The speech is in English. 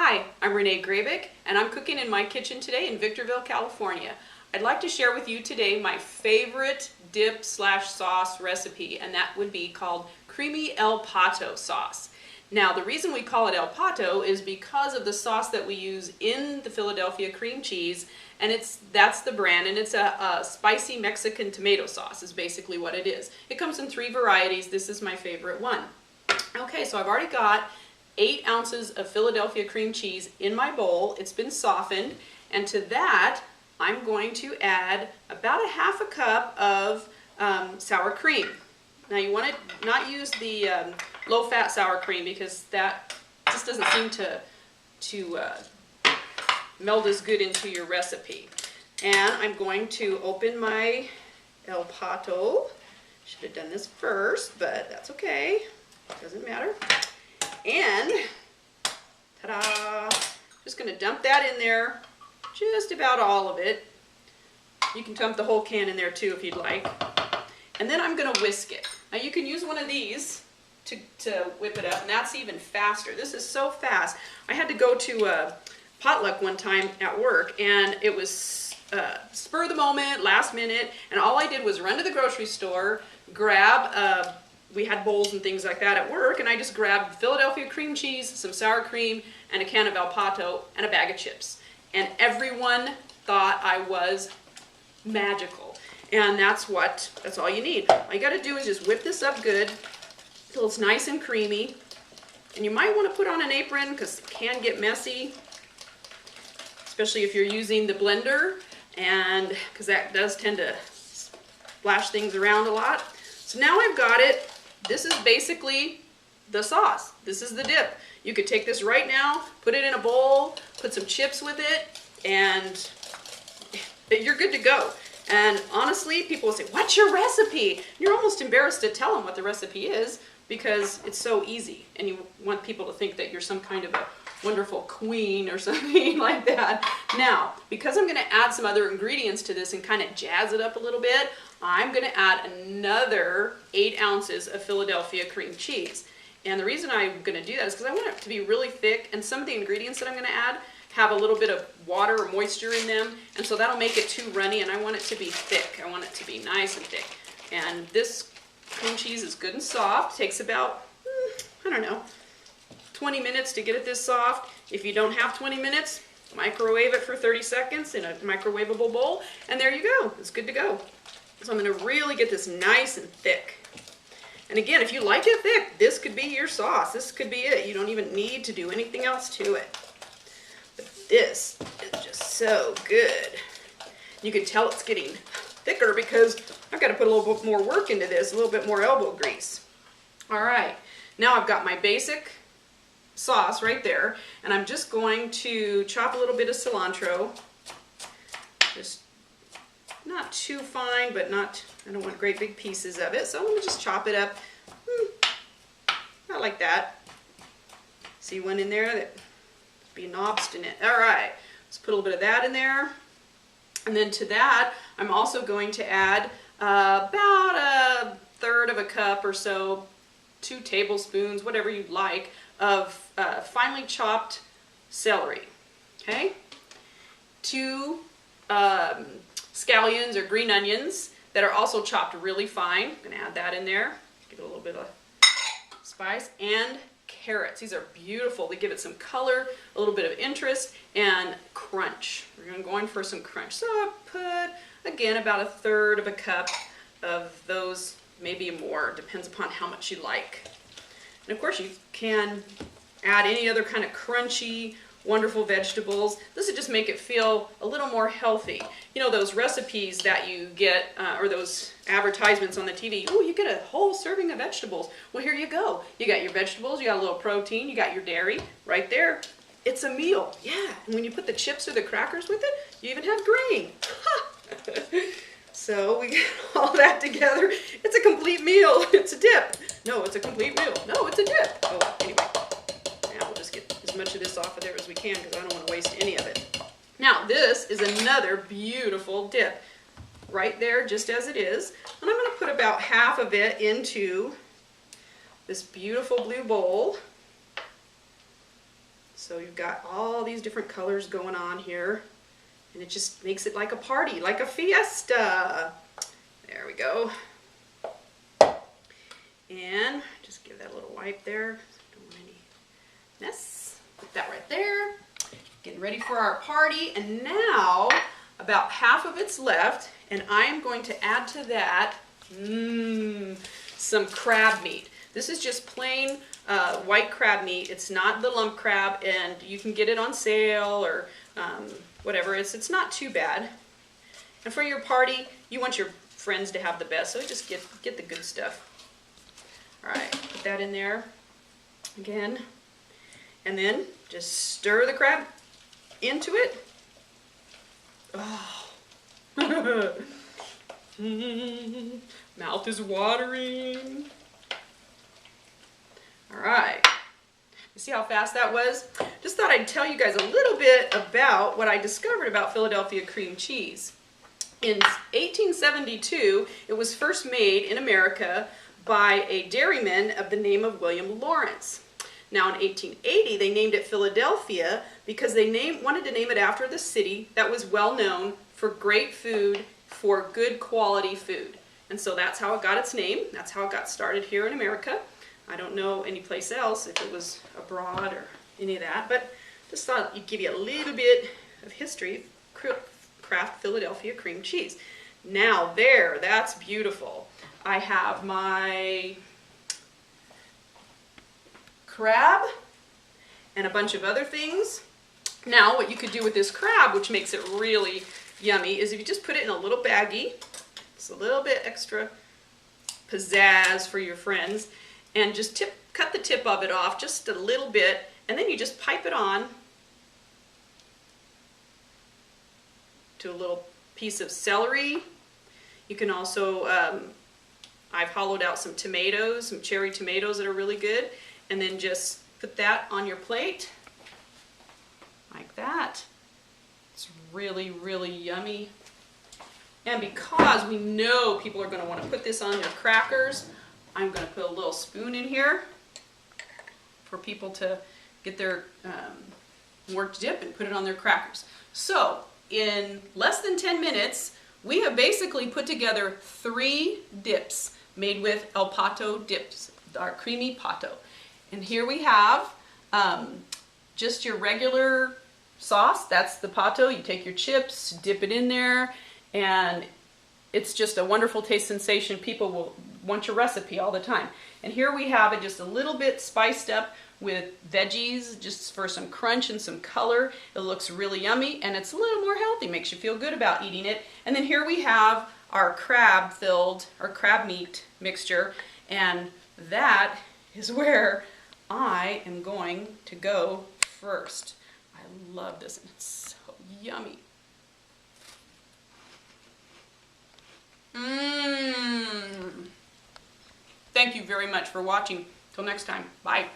Hi, I'm Renee Grabick, and I'm cooking in my kitchen today in Victorville, California. I'd like to share with you today my favorite dip/sauce recipe, and that would be called creamy El Pato sauce. Now, the reason we call it El Pato is because of the sauce that we use in the Philadelphia cream cheese, and that's the brand, and it's a spicy Mexican tomato sauce is basically what it is. It comes in 3 varieties. This is my favorite one. Okay, so I've already got 8 ounces of Philadelphia cream cheese in my bowl. It's been softened, and to that I'm going to add about a half a cup of sour cream. Now you want to not use the low-fat sour cream because that just doesn't seem to meld as good into your recipe. And I'm going to open my El Pato. Should have done this first, but that's okay. Doesn't matter. And ta-da! Just going to dump that in there, just about all of it. You can dump the whole can in there too if you'd like. And then I'm going to whisk it. Now you can use one of these to whip it up, and that's even faster. This is so fast. I had to go to a potluck one time at work, and it was spur of the moment, last minute, and all I did was run to the grocery store, grab we had bowls and things like that at work, and I just grabbed Philadelphia cream cheese, some sour cream, and a can of El Pato, and a bag of chips. And everyone thought I was magical. And that's all you need. All you gotta do is just whip this up good till it's nice and creamy. And you might want to put on an apron because it can get messy, especially if you're using the blender, and because that does tend to splash things around a lot. So now I've got it. This is basically the sauce. This is the dip. You could take this right now, put it in a bowl, put some chips with it, and you're good to go. And honestly, people will say, "What's your recipe?" You're almost embarrassed to tell them what the recipe is because it's so easy, and you want people to think that you're some kind of a wonderful queen or something like that. Now, because I'm going to add some other ingredients to this and kind of jazz it up a little bit, I'm going to add another 8 ounces of Philadelphia cream cheese. And the reason I'm going to do that is because I want it to be really thick, and some of the ingredients that I'm going to add have a little bit of water or moisture in them, and so that'll make it too runny, and I want it to be thick. I want it to be nice and thick. And this cream cheese is good and soft. It takes about, I don't know, 20 minutes to get it this soft. If you don't have 20 minutes, microwave it for 30 seconds in a microwavable bowl, and there you go. It's good to go. So I'm going to really get this nice and thick. And again, if you like it thick, this could be your sauce. This could be it. You don't even need to do anything else to it. But this is just so good. You can tell it's getting thicker because I've got to put a little bit more work into this, a little bit more elbow grease. All right, now I've got my basic sauce right there, and I'm just going to chop a little bit of cilantro. Just not too fine, but I don't want great big pieces of it, so I'm going to just chop it up, not like that. See one in there that being obstinate. All right, let's put a little bit of that in there, and then to that I'm also going to add about 1/3 of a cup or so, 2 tablespoons, whatever you'd like, of finely chopped celery. Okay, 2 scallions or green onions that are also chopped really fine. I'm going to add that in there, give it a little bit of spice, and carrots. These are beautiful. They give it some color, a little bit of interest, and crunch. We're going for some crunch. So I put, again, about 1/3 of a cup of those, maybe more, depends upon how much you like. And of course you can add any other kind of crunchy, wonderful vegetables. This would just make it feel a little more healthy. You know, those recipes that you get, or those advertisements on the TV, oh, you get a whole serving of vegetables. Well, here you go. You got your vegetables, you got a little protein, you got your dairy right there. It's a meal. Yeah, and when you put the chips or the crackers with it, you even have grain. So we get all that together. It's a complete meal. It's a dip. No, it's a complete meal. No, it's a dip. Oh, anyway. Now we'll just get as much of this off of there as we can because I don't want to waste any of it. Now this is another beautiful dip. Right there, just as it is. And I'm going to put about half of it into this beautiful blue bowl. So So you've got all these different colors going on here, and it just makes it like a party, like a fiesta. There we go. And just give that a little wipe there. Don't want any mess. Put that right there. Getting ready for our party, and now about half of it's left, and I am going to add to that some crab meat. This is just plain white crab meat. It's not the lump crab, and you can get it on sale or whatever. It's not too bad. And for your party, you want your friends to have the best, so just get the good stuff. All right, put that in there again, and then just stir the crab into it. Oh. Mouth is watering. All right. You see how fast that was? Just thought I'd tell you guys a little bit about what I discovered about Philadelphia cream cheese. In 1872, it was first made in America by a dairyman of the name of William Lawrence. Now in 1880, they named it Philadelphia because they wanted to name it after the city that was well known for great food, for good quality food. And so that's how it got its name. That's how it got started here in America. I don't know any place else if it was abroad or any of that, but just thought I'd give you a little bit of history of Kraft Philadelphia cream cheese. Now there, that's beautiful. I have my crab and a bunch of other things. Now what you could do with this crab, which makes it really yummy, is if you just put it in a little baggie, it's a little bit extra pizzazz for your friends, and just cut the tip of it off just a little bit, and then you just pipe it on to a little piece of celery. You can also, I've hollowed out some tomatoes, some cherry tomatoes that are really good, and then just put that on your plate like that. It's really, really yummy. And because we know people are going to want to put this on their crackers, I'm going to put a little spoon in here for people to get their more dip and put it on their crackers. So in less than 10 minutes, we have basically put together 3 dips made with El Pato dips, our creamy Pato. And here we have just your regular sauce. That's the Pato. You take your chips, dip it in there, and it's just a wonderful taste sensation. People will want your recipe all the time. And here we have it just a little bit spiced up with veggies, just for some crunch and some color. It looks really yummy, and it's a little more healthy, makes you feel good about eating it. And then here we have our crab meat mixture, and that is where I am going to go first. I love this, and it's so yummy. Thank you very much for watching. Till next time, bye.